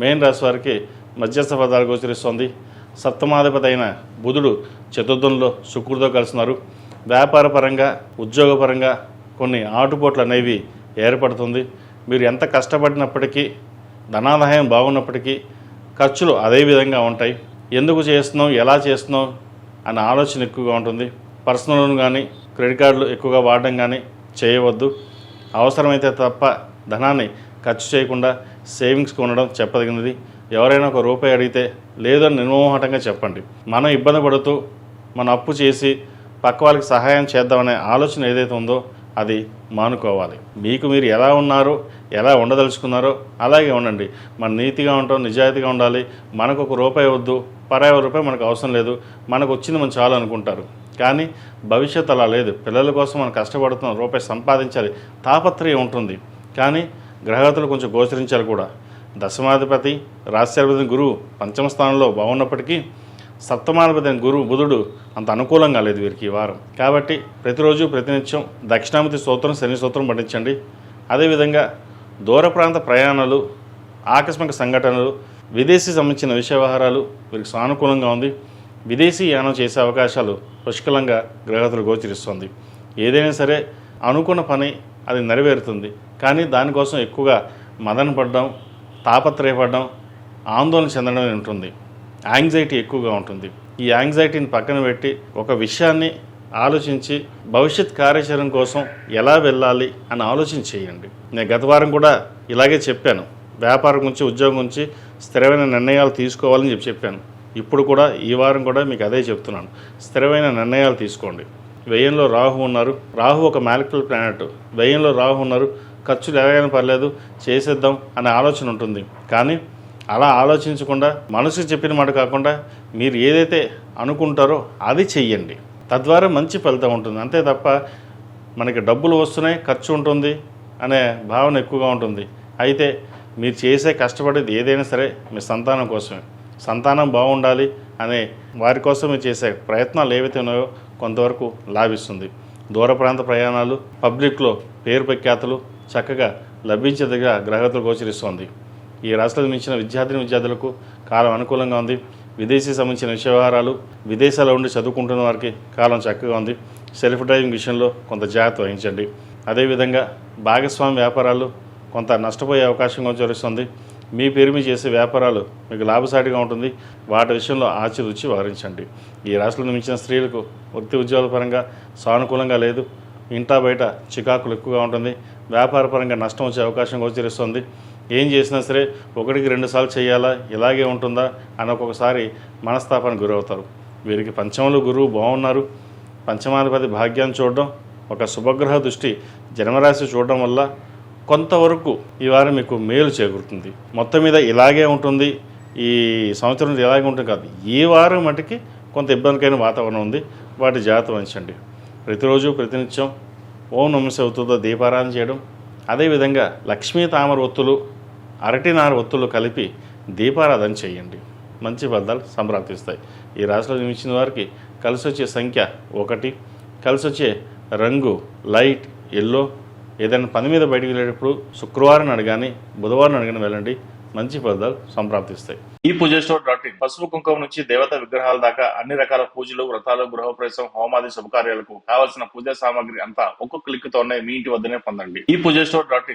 మేన్ రాశి వారికి మధ్యస్థ ఫలితాలు గోచరిస్తోంది. సప్తమాధిపతి అయిన బుధుడు చతుర్థంలో శుక్రుడితో కలుస్తున్నారు. వ్యాపార పరంగా ఉద్యోగపరంగా కొన్ని ఆటుపోట్లు అనేవి ఏర్పడుతుంది. మీరు ఎంత కష్టపడినప్పటికీ ధనాదాయం బాగున్నప్పటికీ ఖర్చులు అదే విధంగా ఉంటాయి. ఎందుకు చేస్తున్నాం, ఎలా చేస్తున్నాం అనే ఆలోచన ఎక్కువగా ఉంటుంది. పర్సనల్ లోన్ కానీ క్రెడిట్ కార్డులు ఎక్కువగా వాడడం కానీ చేయవద్దు. అవసరమైతే తప్ప ధనాన్ని ఖర్చు చేయకుండా సేవింగ్స్కి ఉండడం చెప్పదగినది. ఎవరైనా ఒక రూపాయి అడిగితే లేదని నిర్మోహటంగా చెప్పండి. మనం ఇబ్బంది పడుతూ మన అప్పు చేసి పక్క వాళ్ళకి సహాయం చేద్దామనే ఆలోచన ఏదైతే ఉందో అది మానుకోవాలి. మీకు మీరు ఎలా ఉన్నారో, ఎలా ఉండదలుచుకున్నారో అలాగే ఉండండి. మన నీతిగా ఉంటాం, నిజాయితీగా ఉండాలి. మనకు ఒక రూపాయి వద్దు, పరాయి రూపాయి మనకు అవసరం లేదు, మనకు వచ్చింది మనం చాలు అనుకుంటారు. కానీ భవిష్యత్తు అలా లేదు. పిల్లల కోసం మనం కష్టపడుతున్నాం, రూపాయి సంపాదించాలి తాపత్రయం ఉంటుంది. కానీ గ్రహగతులు కొంచెం గోచరించాలి కూడా. దశమాధిపతి రాశ్యాధిపతి గురువు పంచమ స్థానంలో బాగున్నప్పటికీ సప్తమాధిపతి బుధుడు అంత అనుకూలంగా లేదు వీరికి ఈ వారం. కాబట్టి ప్రతిరోజు ప్రతినిత్యం దక్షిణామూర్తి స్తోత్రం, శని స్తోత్రం పఠించండి. అదేవిధంగా దూర ప్రాంత ప్రయాణాలు, ఆకస్మిక సంఘటనలు, విదేశీ సంబంధించిన విషయ వ్యవహారాలు వీరికి సానుకూలంగా ఉంది. విదేశీ యానం చేసే అవకాశాలు పుష్కలంగా గ్రహగతులు గోచరిస్తుంది. ఏదైనా సరే అనుకున్న పని అది నెరవేరుతుంది. కానీ దానికోసం ఎక్కువగా మదన పడడం, తాపత్రయపడడం, ఆందోళన చెందడం ఉంటుంది. యాంగ్జైటీ ఎక్కువగా ఉంటుంది. ఈ యాంగ్జైటీని పక్కన పెట్టి ఒక విషయాన్ని ఆలోచించి భవిష్యత్ కార్యాచరణ కోసం ఎలా వెళ్ళాలి అని ఆలోచన చేయండి. నేను గత వారం కూడా ఇలాగే చెప్పాను. వ్యాపారం గురించి, ఉద్యోగం గురించి స్థిరమైన నిర్ణయాలు తీసుకోవాలని చెప్పాను. ఇప్పుడు కూడా ఈ వారం కూడా మీకు అదే చెప్తున్నాను. స్థిరమైన నిర్ణయాలు తీసుకోండి. వ్యయంలో రాహు ఉన్నారు. రాహు ఒక మ్యాలిక్యులర్ ప్లానెట్. వ్యయంలో రాహు ఉన్నారు. ఖర్చులు ఎలాగైనా పర్లేదు చేసేద్దాం అనే ఆలోచన ఉంటుంది. కానీ అలా ఆలోచించకుండా మనసుకు చెప్పిన మాట కాకుండా మీరు ఏదైతే అనుకుంటారో అది చెయ్యండి. తద్వారా మంచి ఫలితం ఉంటుంది. అంతే తప్ప మనకి డబ్బులు వస్తున్నాయి, ఖర్చు ఉంటుంది అనే భావన ఎక్కువగా ఉంటుంది. అయితే మీరు చేసే కష్టపడేది ఏదైనా సరే మీ సంతానం కోసమే. సంతానం బాగుండాలి అనే వారి కోసం మీరు చేసే ప్రయత్నాలు ఏవైతే ఉన్నాయో కొంతవరకు లాభిస్తుంది. దూర ప్రాంత ప్రయాణాలు, పబ్లిక్లో పేరు ప్రఖ్యాతులు చక్కగా లభించేదిగా గ్రహగతులు గోచరిస్తోంది. ఈ రాష్ట్రాలకు మించిన విద్యార్థులకు కాలం అనుకూలంగా ఉంది. విదేశీ సంబంధించిన విషయ వ్యవహారాలు, విదేశాల్లో ఉండి చదువుకుంటున్న వారికి కాలం చక్కగా ఉంది. సెల్ఫ్ డ్రైవింగ్ విషయంలో కొంత జాగ్రత్త వహించండి. అదేవిధంగా భాగస్వామి వ్యాపారాలు కొంత నష్టపోయే అవకాశం గోచరిస్తుంది. మీ పేరు మీద చేసే వ్యాపారాలు మీకు లాభసాటిగా ఉంటుంది. వాటి విషయంలో ఆచితూచి వ్యవహరించండి. ఈ రాష్ట్రంలో మించిన స్త్రీలకు వృత్తి ఉద్యోగాల పరంగా సానుకూలంగా లేదు. ఇంటా బయట చికాకులు ఎక్కువగా ఉంటుంది. వ్యాపార పరంగా నష్టం వచ్చే అవకాశం గోచరిస్తుంది. ఏం చేసినా సరే 1-2 సార్లు చేయాలా, ఇలాగే ఉంటుందా అని ఒక్కొక్కసారి మనస్తాపానికి గురవుతారు. వీరికి పంచమంలో గురువు బాగున్నారు. పంచమాధిపతి భాగ్యాన్ని చూడడం, ఒక శుభగ్రహ దృష్టి జన్మరాశి చూడడం వల్ల కొంతవరకు ఈ వారం మీకు మేలు చేకూరుతుంది. మొత్తం మీద ఇలాగే ఉంటుంది, ఈ సంవత్సరం ఇలాగే ఉంటుంది కాదు. ఈ వారం మటుకి కొంత ఇబ్బందికైన వాతావరణం ఉంది. వాటి జాగ్రత్త వహించండి. ప్రతిరోజు ప్రతినిత్యం ఓం నమః శివాయ దీపారాధన చేయడం, అదేవిధంగా లక్ష్మీ తామర ఒత్తులు, అరటినార ఒత్తులు కలిపి దీపారాధన చేయండి. మంచి ఫలితాలు సంప్రాప్తిస్తాయి. ఈ రాశిలో జన్మించిన వారికి కలిసి వచ్చే సంఖ్య 1, కలిసి వచ్చే రంగు లైట్ ఎల్లో. ఏదైనా పని మీద బయటికి వెళ్ళేటప్పుడు శుక్రవారం అడగాని, బుధవారం అడగాని వెళ్ళండి. మంచి ఫలితాలు సంప్రాప్తిస్తాయి. ఈ పూజస్టోర్.in పసుపు కుంకుమ నుంచి దేవతా విగ్రహాల దాకా అన్ని రకాల పూజలు, వ్రతాలు, గృహప్రవేశం, హోమాది శుభకార్యాలకు కావాల్సిన పూజా సామాగ్రి అంతా ఒక్కొక్క క్లిక్ తోనే మీ ఇంటి వద్దనే పొందండి. ఈ పూజస్టోర్.in